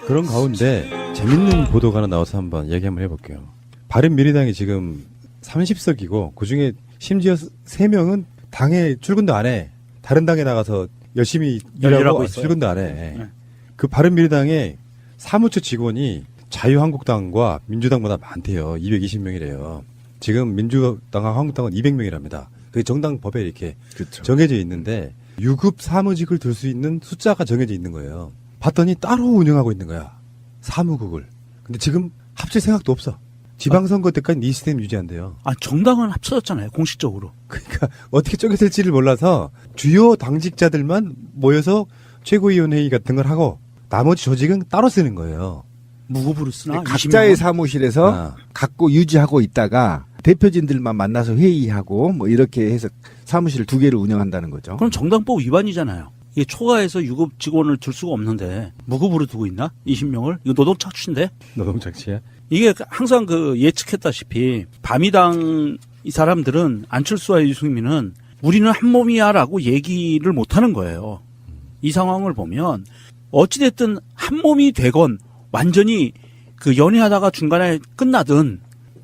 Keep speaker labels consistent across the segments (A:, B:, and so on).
A: 그런 가운데 재밌는 보도가 하나 나와서 한번 얘기 한번 해볼게요. 바른미래당이 지금 30석이고 그중에 심지어 3명은 당에 출근도 안 해. 다른 당에 나가서 열심히 일하고 출근도 안 해.
B: 네.
A: 그 바른미래당의 사무처 직원이 자유한국당과 민주당보다 많대요. 220명이래요. 지금 민주당과 한국당은 200명이랍니다. 그 정당 법에 이렇게
C: 그렇죠.
A: 정해져 있는데 유급 사무직을 둘 수 있는 숫자가 정해져 있는 거예요. 봤더니 따로 운영하고 있는 거야. 사무국을. 근데 지금 합칠 생각도 없어. 지방선거 때까지 이 시스템 유지한대요.
B: 아, 정당은 합쳐졌잖아요, 공식적으로.
A: 그러니까 어떻게 쪼개질지를 몰라서 주요 당직자들만 모여서 최고위원 회의 같은 걸 하고 나머지 조직은 따로 쓰는 거예요.
B: 무급으로 쓰나?
C: 각자의
B: 20명 은?
C: 사무실에서
A: 아.
C: 갖고 유지하고 있다가 대표진들만 만나서 회의하고 뭐 이렇게 해서 사무실 2개를 운영한다는 거죠.
B: 그럼 정당법 위반이잖아요. 이게 초과해서 유급 직원을 둘 수가 없는데 무급으로 두고 있나? 20명을? 이거 노동착취인데?
A: 노동착취야?
B: 이게 항상 그 예측했다시피 바미당 이 사람들은 안철수와 유승민은 우리는 한 몸이야라고 얘기를 못하는 거예요. 이 상황을 보면 어찌됐든 한 몸이 되건 완전히 그 연애하다가 중간에 끝나든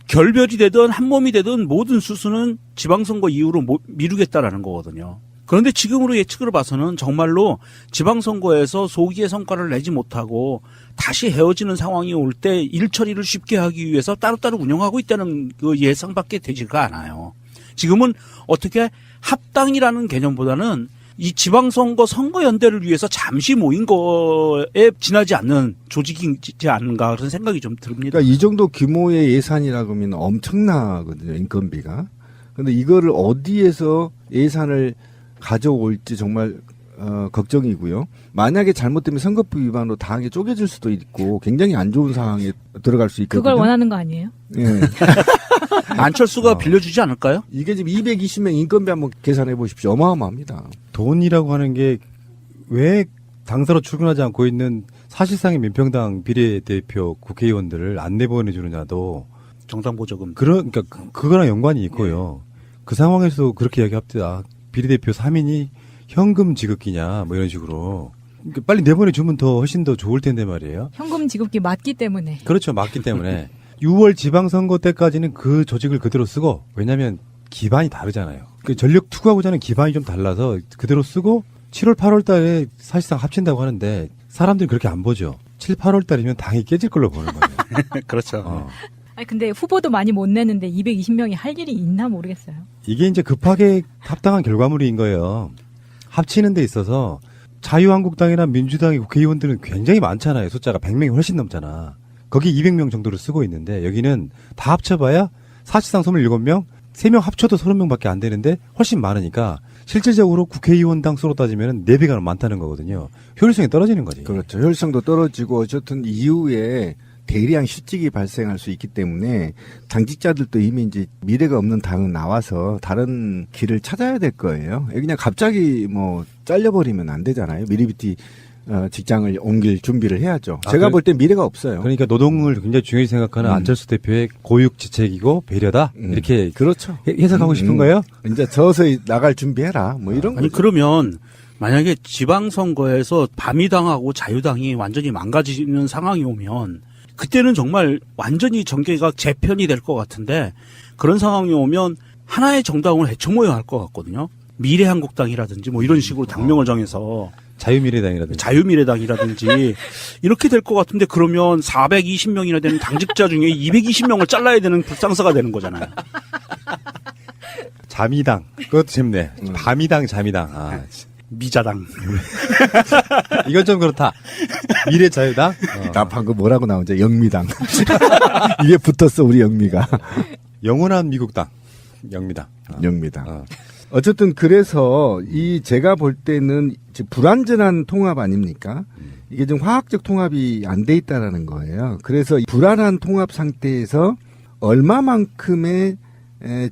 B: 결별이 되든 한 몸이 되든 모든 수순은 지방선거 이후로 미루겠다라는 거거든요. 그런데 지금으로 예측을 봐서는 정말로 지방선거에서 소기의 성과를 내지 못하고 다시 헤어지는 상황이 올 때 일처리를 쉽게 하기 위해서 따로따로 운영하고 있다는 그 예상밖에 되지가 않아요. 지금은 어떻게 합당이라는 개념보다는 이 지방선거 선거연대를 위해서 잠시 모인 거에 지나지 않는 조직이지 않은가 그런 생각이 좀 듭니다.
C: 그러니까 이 정도 규모의 예산이라고 하면 엄청나거든요, 인건비가. 그런데 이거를 어디에서 예산을 가져올지 정말 걱정이고요. 만약에 잘못되면 선거법 위반으로 당에 쪼개질 수도 있고 굉장히 안 좋은 상황에 들어갈 수 있거든요.
D: 그걸 원하는 거 아니에요?
C: 예.
B: 안철수가 빌려주지 않을까요?
C: 이게 지금 220명 인건비 한번 계산해 보십시오. 어마어마합니다.
A: 돈이라고 하는 게 왜 당사로 출근하지 않고 있는 사실상의 민평당 비례대표 국회의원들을 안 내보내주느냐도
B: 정당보조금.
A: 그러니까 그거랑 연관이 있고요. 그 상황에서 그렇게 이야기합니다. 비례대표 3인이 현금 지급기냐 뭐 이런 식으로 그러니까 빨리 내보내주면 더 훨씬 더 좋을 텐데 말이에요.
D: 현금 지급기 맞기 때문에.
A: 그렇죠. 맞기 때문에 6월 지방선거 때까지는 그 조직을 그대로 쓰고 왜냐하면 기반이 다르잖아요. 그 전력 투구하고자 하는 기반이 좀 달라서 그대로 쓰고 7월 8월 달에 사실상 합친다고 하는데 사람들이 그렇게 안 보죠. 7, 8월 달이면 당이 깨질 걸로 보는 거예요.
B: 그렇죠.
D: 아니 근데 후보도 많이 못 내는데 220명이 할 일이 있나 모르겠어요.
A: 이게 이제 급하게 합당한 결과물인 거예요. 합치는 데 있어서 자유한국당이나 민주당의 국회의원들은 굉장히 많잖아요. 숫자가 100명이 훨씬 넘잖아. 거기 200명 정도를 쓰고 있는데 여기는 다 합쳐봐야 사실상 27명, 3명 합쳐도 30명밖에 안 되는데 훨씬 많으니까 실질적으로 국회의원당 수로 따지면 4배가 많다는 거거든요. 효율성이 떨어지는 거지.
C: 그렇죠. 효율성도 떨어지고 어쨌든 이후에 대량 실직이 발생할 수 있기 때문에 당직자들도 이미 이제 미래가 없는 당은 나와서 다른 길을 찾아야 될 거예요. 그냥 갑자기 뭐 잘려버리면 안 되잖아요. 미리비티 직장을 옮길 준비를 해야죠. 제가 볼 땐 미래가 없어요.
A: 그러니까 노동을 굉장히 중요히 생각하는 안철수 대표의 고육지책이고 배려다 이렇게
C: 그렇죠.
A: 해석하고 싶은 거예요?
C: 이제 서서히 나갈 준비해라. 뭐 이런
B: 아니
C: 거죠.
B: 그러면 만약에 지방선거에서 바미당하고 자유당이 완전히 망가지는 상황이 오면 그때는 정말 완전히 전개가 재편이 될 것 같은데 그런 상황이 오면 하나의 정당을 헤쳐모여야 할 것 같거든요. 미래한국당이라든지 뭐 이런 식으로 당명을 정해서
A: 자유미래당이라든지.
B: 자유미래당이라든지 이렇게 될 것 같은데 그러면 420명이나 되는 당직자 중에 220명을 잘라야 되는 불상사가 되는 거잖아요.
A: 자미당. 그것도 재밌네. 바미당, 자미당. 아,
B: 미자당.
A: 이건 좀 그렇다. 미래자유당?
C: 나 방금 뭐라고 나오죠? 영미당. 이게 붙었어 우리 영미가.
A: 영원한 미국당. 영미당.
C: 영미당. 어쨌든 그래서 이 제가 볼 때는 불완전한 통합 아닙니까? 이게 좀 화학적 통합이 안 돼 있다라는 거예요. 그래서 불안한 통합 상태에서 얼마만큼의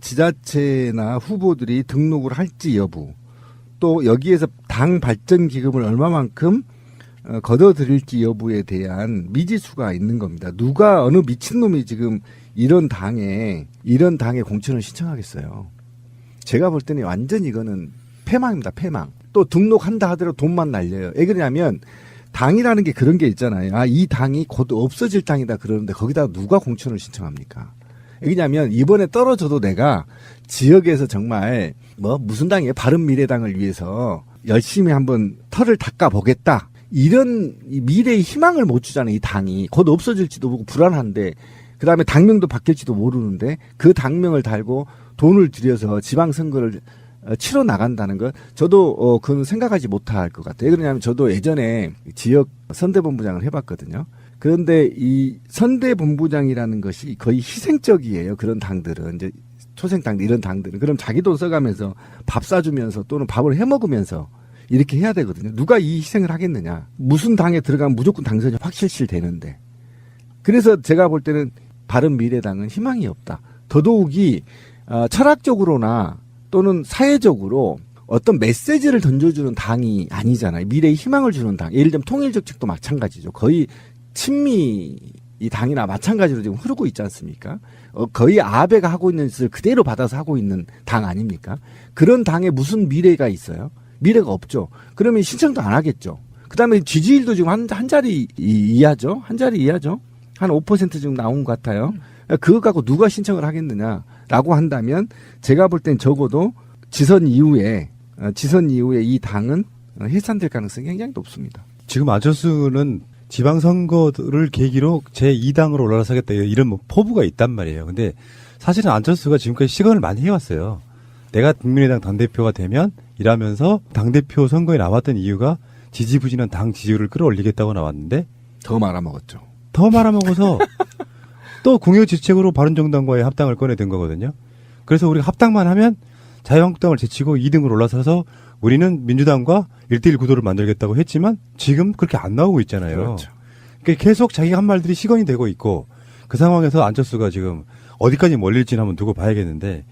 C: 지자체나 후보들이 등록을 할지 여부, 또 여기에서 당 발전 기금을 얼마만큼 걷어들일지 여부에 대한 미지수가 있는 겁니다. 누가 어느 미친놈이 지금 이런 당에 공천을 신청하겠어요. 제가 볼 때는 완전 이거는 패망입니다. 패망. 또 등록한다 하더라도 돈만 날려요. 왜 그러냐면 당이라는 게 그런 게 있잖아요. 아, 이 당이 곧 없어질 당이다 그러는데 거기다 누가 공천을 신청합니까? 왜냐하면 이번에 떨어져도 내가 지역에서 정말 무슨 당이에요? 바른미래당을 위해서 열심히 한번 털을 닦아보겠다. 이런 미래의 희망을 못 주잖아요. 이 당이 곧 없어질지도 모르고 불안한데 그다음에 당명도 바뀔지도 모르는데 그 당명을 달고 돈을 들여서 지방선거를 치러 나간다는 것 저도 그건 생각하지 못할 것 같아요. 왜 그러냐면 저도 예전에 지역 선대본부장을 해봤거든요. 그런데 이 선대본부장이라는 것이 거의 희생적이에요. 그런 당들은 이제 초생당들 이런 당들은 그럼 자기 돈 써가면서 밥 사주면서 또는 밥을 해먹으면서 이렇게 해야 되거든요. 누가 이 희생을 하겠느냐. 무슨 당에 들어가면 무조건 당선이 확실시 되는데. 그래서 제가 볼 때는 바른미래당은 희망이 없다. 더더욱이 철학적으로나 또는 사회적으로 어떤 메시지를 던져주는 당이 아니잖아요. 미래의 희망을 주는 당. 예를 들면 통일정책도 마찬가지죠. 거의 친미 이 당이나 마찬가지로 지금 흐르고 있지 않습니까? 거의 아베가 하고 있는 짓을 그대로 받아서 하고 있는 당 아닙니까? 그런 당에 무슨 미래가 있어요? 미래가 없죠. 그러면 신청도 안 하겠죠. 그 다음에 지지율도 지금 한 자리 이하죠. 한 자리 이하죠. 한 5% 지금 나온 것 같아요. 그거 갖고 누가 신청을 하겠느냐라고 한다면 제가 볼 땐 적어도 지선 이후에 이 당은 해산될 가능성이 굉장히 높습니다.
A: 지금 안철수는 지방선거를 계기로 제2당으로 올라서겠다 이런 뭐 포부가 있단 말이에요. 근데 사실은 안철수가 지금까지 시간을 많이 해왔어요. 내가 국민의당 당대표가 되면 이라면서 당대표 선거에 나왔던 이유가 지지부진한 당 지지율을 끌어올리겠다고 나왔는데
C: 더 말아먹었죠.
A: 더 말아먹어서 또 공여지책으로 바른정당과의 합당을 꺼내든 거거든요. 그래서 우리가 합당만 하면 자유한국당을 제치고 2등으로 올라서서 우리는 민주당과 1대1 구도를 만들겠다고 했지만 지금 그렇게 안 나오고 있잖아요.
C: 그렇죠.
A: 그러니까 계속 자기가 한 말들이 시건이 되고 있고 그 상황에서 안철수가 지금 어디까지 멀릴지는 한번 두고 봐야겠는데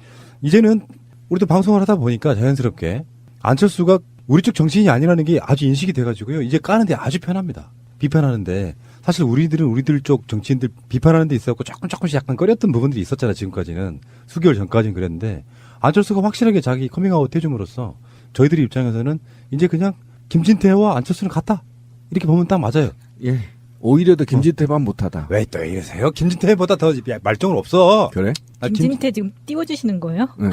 A: 이제는 우리도 방송을 하다 보니까 자연스럽게 안철수가 우리 쪽 정치인이 아니라는 게 아주 인식이 돼가지고요. 이제 까는데 아주 편합니다. 비판하는데 사실 우리들은 우리들 쪽 정치인들 비판하는 데 있었고 조금씩 약간 꺼렸던 부분들이 있었잖아. 지금까지는 수개월 전까지는 그랬는데 안철수가 확실하게 자기 커밍아웃 해줌으로써 저희들의 입장에서는 이제 그냥 김진태와 안철수는 같다 이렇게 보면 딱 맞아요.
C: 예. 오히려 더 김진태만 못하다.
A: 왜 또 이러세요? 김진태보다 더 말종은 없어.
C: 그래?
D: 김진태 지금 띄워주시는 거예요?
C: 네.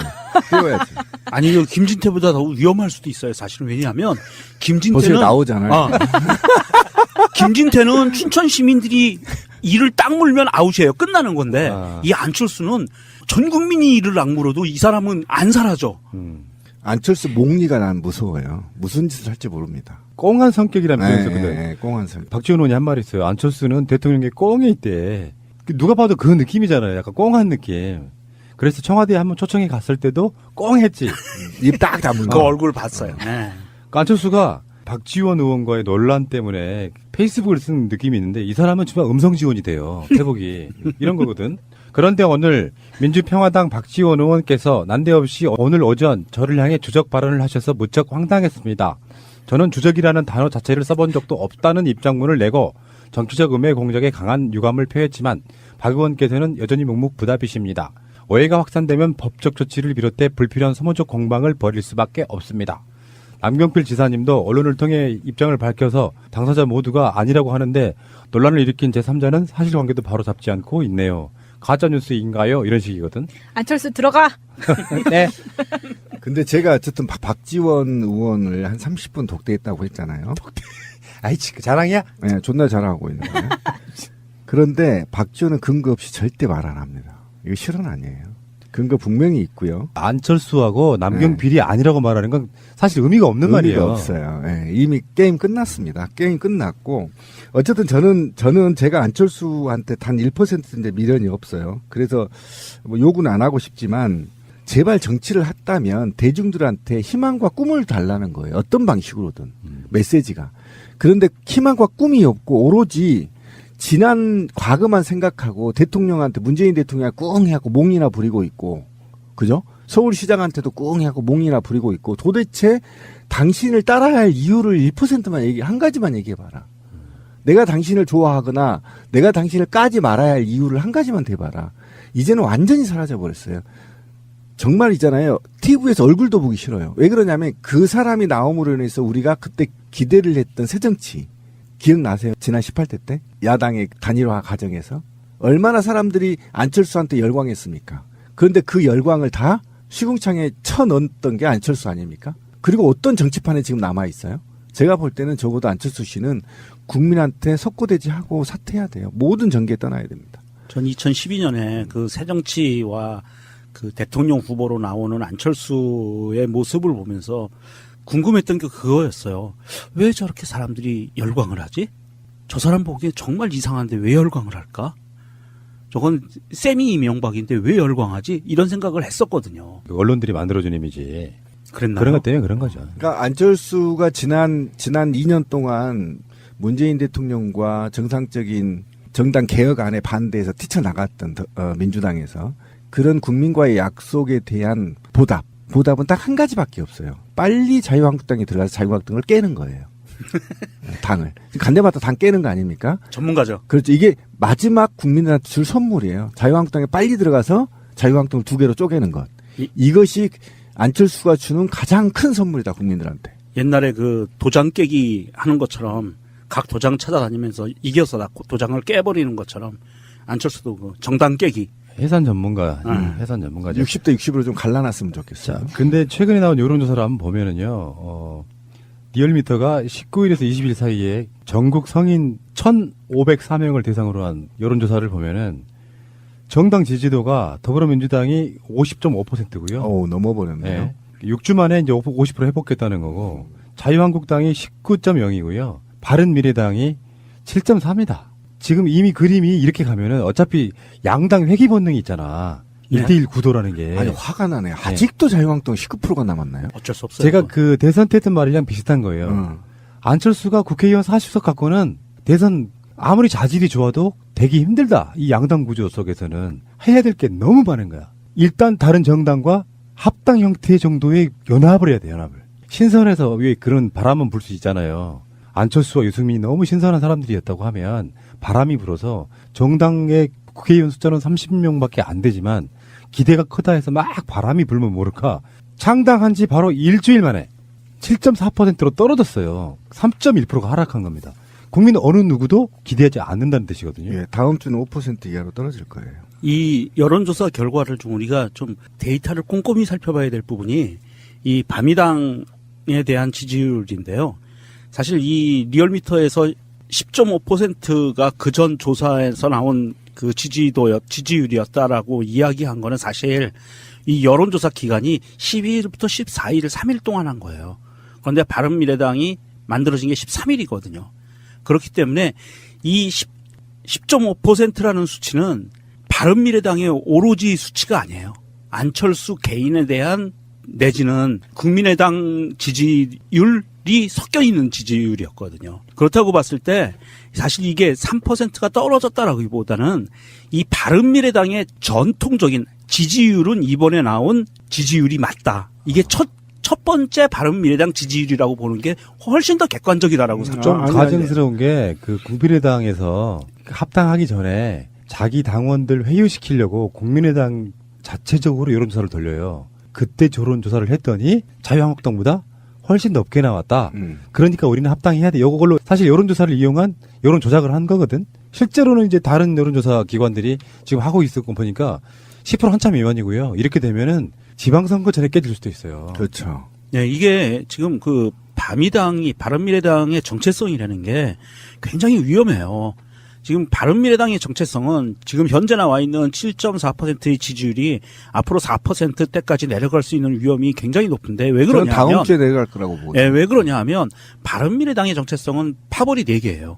C: 띄워야지.
B: 아니, 그 김진태보다 더 위험할 수도 있어요. 사실은 왜냐하면
C: 벌써
B: 김진태는
C: 나오잖아요.
B: 김진태는 춘천 시민들이 이를 딱 물면 아웃이에요. 끝나는 건데 이 안철수는 전 국민이 이를 악물어도 이 사람은 안 사라져.
C: 안철수 목리가 난 무서워요. 무슨 짓을 할지 모릅니다.
A: 꽁한 성격이라는 표현이 있거든.
C: 네, 꽁한 성격.
A: 박지원 의원이 한 말이 있어요. 안철수는 대통령의 꽁에 있대. 누가 봐도 그 느낌이잖아요. 약간 꽁한 느낌. 그래서 청와대에 한번 초청해 갔을 때도 꽁했지.
C: 입 딱 다물고.
B: 그 얼굴 봤어요. 네.
A: 안철수가 박지원 의원과의 논란 때문에 페이스북을 쓴 느낌이 있는데 이 사람은 정말 음성 지원이 돼요. 회복이. 이런 거거든. 그런데 오늘 민주평화당 박지원 의원께서 난데없이 오늘 오전 저를 향해 주적 발언을 하셔서 무척 황당했습니다. 저는 주적이라는 단어 자체를 써본 적도 없다는 입장문을 내고 정치적 음해 공작에 강한 유감을 표했지만 박 의원께서는 여전히 묵묵부답이십니다. 오해가 확산되면 법적 조치를 비롯해 불필요한 소모적 공방을 벌일 수밖에 없습니다. 남경필 지사님도 언론을 통해 입장을 밝혀서 당사자 모두가 아니라고 하는데 논란을 일으킨 제3자는 사실관계도 바로 잡지 않고 있네요. 가짜뉴스인가요? 이런 식이거든.
D: 안철수 들어가.
A: 네.
C: 근데 제가 어쨌든 박지원 의원을 한 30분 독대했다고 했잖아요.
A: 아이, 자랑이야?
C: 네, 존나 잘하고 있는 거예요. 그런데 박지원은 근거 없이 절대 말 안 합니다. 이거 실언 아니에요. 근거 분명히 있고요.
A: 안철수하고 남경필이 아니라고 말하는 건 사실 의미가 없는 말이에요.
C: 의미가 없어요. 네, 이미 게임 끝났습니다. 게임 끝났고 어쨌든 저는 제가 안철수한테 단 1% 이제 미련이 없어요. 그래서 뭐 욕은 안 하고 싶지만 제발 정치를 했다면 대중들한테 희망과 꿈을 달라는 거예요. 어떤 방식으로든 메시지가. 그런데 희망과 꿈이 없고 오로지 지난 과거만 생각하고 대통령한테 문재인 대통령이 꿍 해갖고 몽이나 부리고 있고 그죠? 서울시장한테도 꿍 해갖고 몽이나 부리고 있고 도대체 당신을 따라야 할 이유를 1%만 한 가지만 얘기해봐라. 내가 당신을 좋아하거나 내가 당신을 까지 말아야 할 이유를 한 가지만 대봐라. 이제는 완전히 사라져버렸어요. 정말이잖아요. TV에서 얼굴도 보기 싫어요. 왜 그러냐면 그 사람이 나옴으로 인해서 우리가 그때 기대를 했던 새정치 기억나세요? 지난 18대 때 야당의 단일화 과정에서 얼마나 사람들이 안철수한테 열광했습니까? 그런데 그 열광을 다 시궁창에 쳐넣었던 게 안철수 아닙니까? 그리고 어떤 정치판에 지금 남아있어요? 제가 볼 때는 적어도 안철수 씨는 국민한테 석고대지하고 사퇴해야 돼요. 모든 전개에 떠나야 됩니다.
B: 전 2012년에 그 새정치와 그 대통령 후보로 나오는 안철수의 모습을 보면서 궁금했던 게 그거였어요. 왜 저렇게 사람들이 열광을 하지? 저 사람 보기엔 정말 이상한데 왜 열광을 할까? 저건 세미 이명박인데 왜 열광하지? 이런 생각을 했었거든요.
A: 그 언론들이 만들어준 이미지.
B: 그랬나요?
A: 그런 것 때문에 그런 거죠.
C: 그러니까 안철수가 지난 2년 동안 문재인 대통령과 정상적인 정당 개혁안에 반대해서 뛰쳐나갔던 민주당에서 그런 국민과의 약속에 대한 보답은 딱 한 가지밖에 없어요. 빨리 자유한국당에 들어가서 자유한국당을 깨는 거예요. 당을. 간데마다 당 깨는 거 아닙니까?
B: 전문가죠.
C: 그렇죠. 이게 마지막 국민들한테 줄 선물이에요. 자유한국당에 빨리 들어가서 자유한국당을 2개로 쪼개는 것. 이것이 안철수가 주는 가장 큰 선물이다, 국민들한테.
B: 옛날에 그 도장 깨기 하는 것처럼 각 도장 찾아다니면서 이겨서 도장을 깨버리는 것처럼 안철수도 그 정당 깨기.
A: 해산 전문가, 해산 전문가죠.
C: 60대 60으로 좀 갈라놨으면 좋겠어요.
A: 자, 근데 최근에 나온 여론조사를 한번 보면은요, 리얼미터가 19일에서 20일 사이에 전국 성인 1,504명을 대상으로 한 여론조사를 보면은 정당 지지도가 더불어민주당이 50.5%고요.
C: 오, 넘어버렸네요.
A: 네. 6주 만에 이제 50% 회복했다는 거고, 자유한국당이 19.0이고요. 바른미래당이 7.3이다. 지금 이미 그림이 이렇게 가면은 어차피 양당 회귀 본능이 있잖아.
B: 네.
A: 1대1 구도라는 게.
C: 아니, 화가 나네. 아직도 자유한국당 19%가 남았나요?
B: 어쩔 수 없어요.
A: 제가 그 대선 때 했던 말이랑 비슷한 거예요. 안철수가 국회의원 40석 갖고는 대선 아무리 자질이 좋아도 되기 힘들다. 이 양당 구조 속에서는 해야 될 게 너무 많은 거야. 일단 다른 정당과 합당 형태 정도의 연합을 해야 돼, 연합을. 신선해서 왜 그런 바람은 불 수 있잖아요. 안철수와 유승민이 너무 신선한 사람들이었다고 하면 바람이 불어서 정당의 국회의원 숫자는 30명밖에 안 되지만 기대가 크다 해서 막 바람이 불면 모를까. 창당한 지 바로 일주일 만에 7.4%로 떨어졌어요. 3.1%가 하락한 겁니다. 국민 어느 누구도 기대하지 않는다는 뜻이거든요.
C: 예, 다음 주는 5% 이하로 떨어질 거예요.
B: 이 여론조사 결과를 좀 우리가 좀 데이터를 꼼꼼히 살펴봐야 될 부분이 이 바미당에 대한 지지율인데요. 사실 이 리얼미터에서 10.5%가 그전 조사에서 나온 그 지지율이었다라고 이야기한 거는 사실 이 여론조사 기간이 12일부터 14일 3일 동안 한 거예요. 그런데 바른미래당이 만들어진 게 13일이거든요. 그렇기 때문에 이 10.5%라는 수치는 바른미래당의 오로지 수치가 아니에요. 안철수 개인에 대한 내지는 국민의당 지지율이 섞여 있는 지지율이었거든요. 그렇다고 봤을 때 사실 이게 3%가 떨어졌다라기보다는 이 바른미래당의 전통적인 지지율은 이번에 나온 지지율이 맞다. 이게 첫 번째 바른미래당 지지율이라고 보는 게 훨씬 더 객관적이다라고
A: 좀
C: 아니,
A: 가증스러운 게 그 국민의당에서 합당하기 전에 자기 당원들 회유시키려고 국민의당 자체적으로 여론조사를 돌려요. 그때 여론조사를 했더니 자유한국당보다 훨씬 높게 나왔다. 그러니까 우리는 합당해야 돼. 이걸로 사실 여론조사를 이용한 여론 조작을 한 거거든. 실제로는 이제 다른 여론조사 기관들이 지금 하고 있을 거 보니까 10% 한참 미만이고요. 이렇게 되면은 지방선거 전에 깨질 수도 있어요.
C: 그렇죠.
B: 네, 이게 지금 그 바른미래당의 정체성이라는 게 굉장히 위험해요. 지금 바른미래당의 정체성은 지금 현재 나와 있는 7.4%의 지지율이 앞으로 4%대까지 내려갈 수 있는 위험이 굉장히 높은데 왜
C: 저는
B: 그러냐
C: 다음
B: 하면
C: 주에 내려갈 거라고 보거든요.
B: 왜 그러냐 하면 바른미래당의 정체성은 파벌이 4개예요.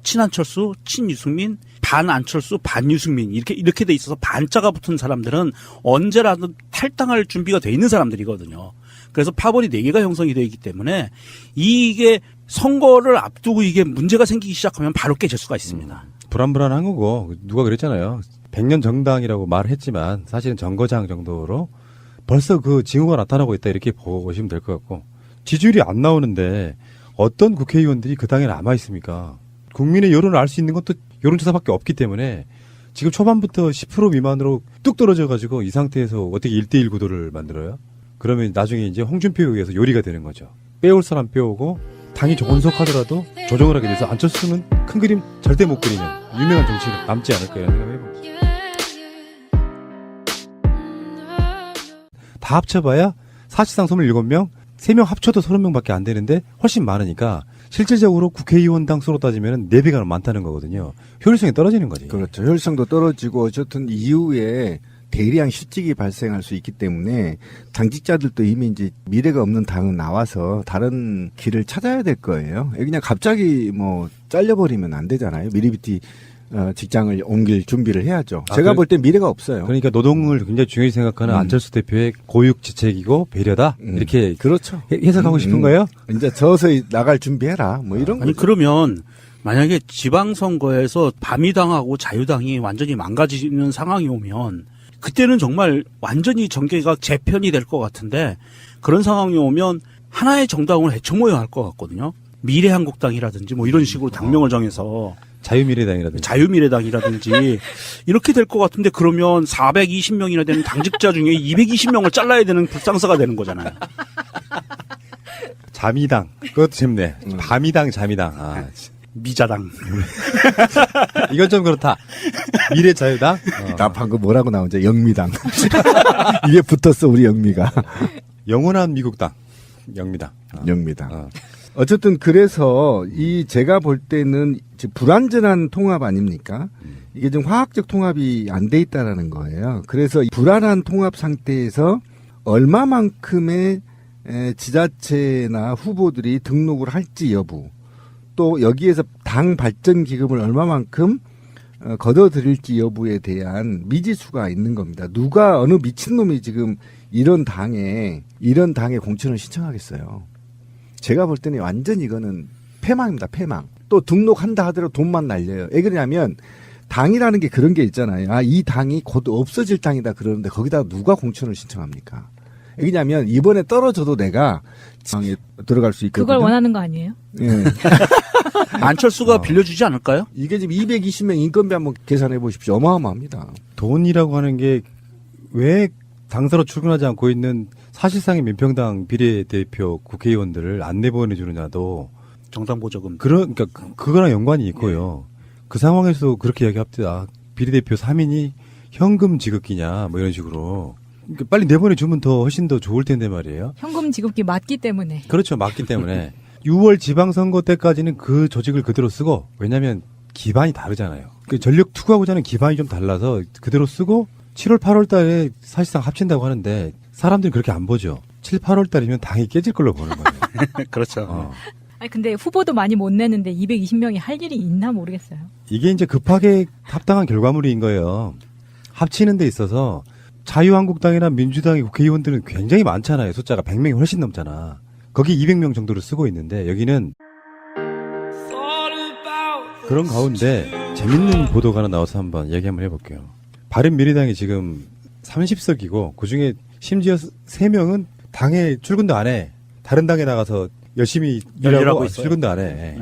B: 친안철수, 친유승민, 반안철수, 반유승민 이렇게 돼 있어서 반자가 붙은 사람들은 언제라도 탈당할 준비가 돼 있는 사람들이거든요. 그래서 파벌이 4개가 형성이 되어 있기 때문에 이게 선거를 앞두고 이게 문제가 생기기 시작하면 바로 깨질 수가 있습니다.
A: 불안불안한 거고 누가 그랬잖아요. 100년 정당이라고 말했지만 사실은 정거장 정도로 벌써 그 징후가 나타나고 있다 이렇게 보시면 될 것 같고 지지율이 안 나오는데 어떤 국회의원들이 그 당에 남아 있습니까? 국민의 여론을 알 수 있는 것도 여론조사밖에 없기 때문에 지금 초반부터 10% 미만으로 뚝 떨어져가지고 이 상태에서 어떻게 1대1 구도를 만들어요? 그러면 나중에 이제 홍준표에 의해서 요리가 되는 거죠. 빼올 사람 빼오고 당이 존속하더라도 조정을 하게 돼서 안철수는 큰 그림 절대 못 그리는 유명한 정치인은 남지 않을까 이런 생각을 해봅니다. 다 합쳐봐야 사실상 27명, 3명 합쳐도 30명밖에 안 되는데 훨씬 많으니까 실질적으로 국회의원당 수로 따지면 4배가 많다는 거거든요. 효율성이 떨어지는 거지.
C: 그렇죠. 효율성도 떨어지고 어쨌든 이후에 대량 실직이 발생할 수 있기 때문에 당직자들도 이미 이제 미래가 없는 당은 나와서 다른 길을 찾아야 될 거예요. 그냥 갑자기 뭐 잘려버리면 안 되잖아요. 미리비티 직장을 옮길 준비를 해야죠. 제가 볼 때 미래가 없어요.
A: 그러니까 노동을 굉장히 중요히 생각하는 안철수 대표의 고육지책이고 배려다 이렇게
C: 그렇죠.
A: 해석하고 싶은 거예요?
C: 이제 서서히 나갈 준비해라. 뭐 이런
B: 아니
C: 거죠.
B: 그러면 만약에 지방선거에서 바미당하고 자유당이 완전히 망가지는 상황이 오면 그때는 정말 완전히 전개가 재편이 될 것 같은데 그런 상황이 오면 하나의 정당을 해쳐모여야 할 것 같거든요. 미래한국당이라든지 뭐 이런 식으로 당명을 정해서
A: 자유미래당이라든지.
B: 자유미래당이라든지 이렇게 될 것 같은데 그러면 420명이나 되는 당직자 중에 220명을 잘라야 되는 불상사가 되는 거잖아요.
A: 자미당. 그것도 재밌네. 밤이당, 자미당. 아,
B: 미자당.
A: 이건 좀 그렇다. 미래자유당?
C: 나 방금 뭐라고 나오죠? 영미당. 이게 붙었어 우리 영미가.
A: 영원한 미국당. 영미당.
C: 영미당. 어쨌든 그래서 이 제가 볼 때는 지금 불완전한 통합 아닙니까? 이게 좀 화학적 통합이 안 돼 있다라는 거예요. 그래서 이 불안한 통합 상태에서 얼마만큼의 지자체나 후보들이 등록을 할지 여부, 또 여기에서 당 발전 기금을 얼마만큼 걷어들일지 여부에 대한 미지수가 있는 겁니다. 누가 어느 미친놈이 지금 이런 당에 공천을 신청하겠어요. 제가 볼 때는 완전 이거는 패망입니다. 패망. 또 등록한다 하더라도 돈만 날려요. 왜 그러냐면 당이라는 게 그런 게 있잖아요. 아, 이 당이 곧 없어질 당이다 그러는데 거기다 누가 공천을 신청합니까? 왜냐면 이번에 떨어져도 내가 당에 들어갈 수 있거든요.
D: 그걸 원하는 거 아니에요?
C: 예.
B: 안철수가 빌려주지 않을까요?
C: 이게 지금 220명 인건비 한번 계산해 보십시오. 어마어마합니다.
A: 돈이라고 하는 게 왜 당사로 출근하지 않고 있는 사실상의 민평당 비례대표 국회의원들을 안 내보내주느냐도
B: 정당 보조금.
A: 그러니까 그거랑 연관이 있고요. 그 상황에서 그렇게 이야기합니다. 비례대표 3인이 현금 지급기냐 뭐 이런 식으로. 그러니까 빨리 내보내주면 더 훨씬 더 좋을 텐데 말이에요.
D: 현금 지급기 맞기 때문에.
A: 그렇죠. 맞기 때문에 6월 지방선거 때까지는 그 조직을 그대로 쓰고 왜냐하면 기반이 다르잖아요. 그 전력 투구하고자 하는 기반이 좀 달라서 그대로 쓰고 7월 8월 달에 사실상 합친다고 하는데 사람들이 그렇게 안 보죠. 7, 8월 달이면 당이 깨질 걸로 보는 거예요.
B: 그렇죠.
D: 아니 근데 후보도 많이 못 내는데 220명이 할 일이 있나 모르겠어요.
A: 이게 이제 급하게 합당한 결과물인 거예요. 합치는 데 있어서 자유한국당이나 민주당의 국회의원들은 굉장히 많잖아요. 숫자가 100명이 훨씬 넘잖아. 거기 200명 정도를 쓰고 있는데 여기는 그런 가운데 재밌는 보도가 하나 나와서 한번 얘기 한번 해볼게요. 바른미래당이 지금 30석이고 그중에 심지어 3명은 당에 출근도 안 해. 다른 당에 나가서 열심히 일하고
B: 있어요.
A: 출근도 안 해.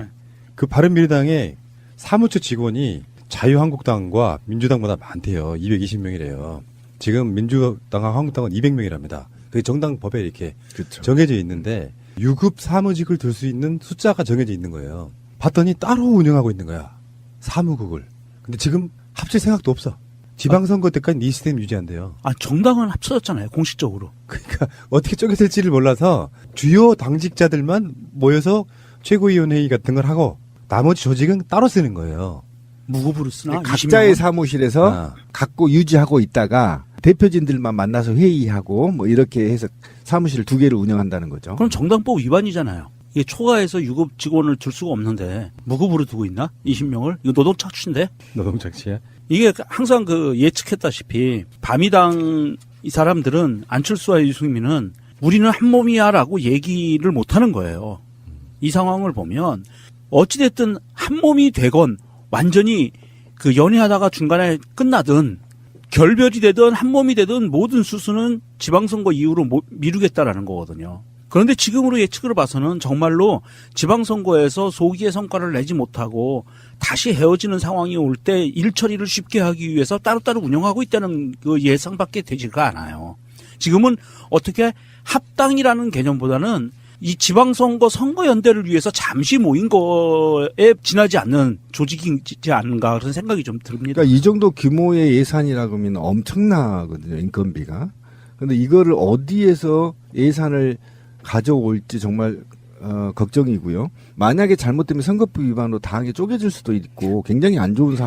A: 그 바른미래당의 사무처 직원이 자유한국당과 민주당보다 많대요. 220명이래요. 지금 민주당과 한국당은 200명이랍니다. 그게 정당 법에 이렇게
C: 그렇죠.
A: 정해져 있는데 유급 사무직을 들 수 있는 숫자가 정해져 있는 거예요. 봤더니 따로 운영하고 있는 거야. 사무국을. 근데 지금 합칠 생각도 없어. 지방선거 때까지 이 시스템 유지한대요.
B: 아, 정당은 합쳐졌잖아요. 공식적으로.
A: 그러니까 어떻게 쪼개질지를 몰라서 주요 당직자들만 모여서 최고위원회의 같은 걸 하고 나머지 조직은 따로 쓰는 거예요.
B: 무급으로 쓰나?
C: 각자의
B: 20명은?
C: 사무실에서 갖고 유지하고 있다가 대표진들만 만나서 회의하고 뭐 이렇게 해서 사무실 2개를 운영한다는 거죠.
B: 그럼 정당법 위반이잖아요. 이게 초과해서 유급 직원을 둘 수가 없는데 무급으로 두고 있나? 20명을? 이거 노동착취인데?
A: 노동착취야?
B: 이게 항상 예측했다시피 바미당 이 사람들은 안철수와 유승민은 우리는 한 몸이야라고 얘기를 못 하는 거예요. 이 상황을 보면 어찌됐든 한 몸이 되건 완전히 연애하다가 중간에 끝나든 결별이 되든 한 몸이 되든 모든 수순은 지방선거 이후로 미루겠다라는 거거든요. 그런데 지금으로 예측을 봐서는 정말로 지방선거에서 소기의 성과를 내지 못하고 다시 헤어지는 상황이 올 때 일 처리를 쉽게 하기 위해서 따로따로 운영하고 있다는 그 예상밖에 되지가 않아요. 지금은 어떻게 합당이라는 개념보다는 이 지방선거 선거연대를 위해서 잠시 모인 거에 지나지 않는 조직이지 않은가 그런 생각이 좀 듭니다.
C: 그러니까 이 정도 규모의 예산이라고 하면 엄청나거든요, 인건비가. 근데 이거를 어디에서 예산을 가져올지 정말 걱정이고요. 만약에 잘못되면 선거법 위반으로 당하게 쪼개질 수도 있고 굉장히 안 좋은 상황.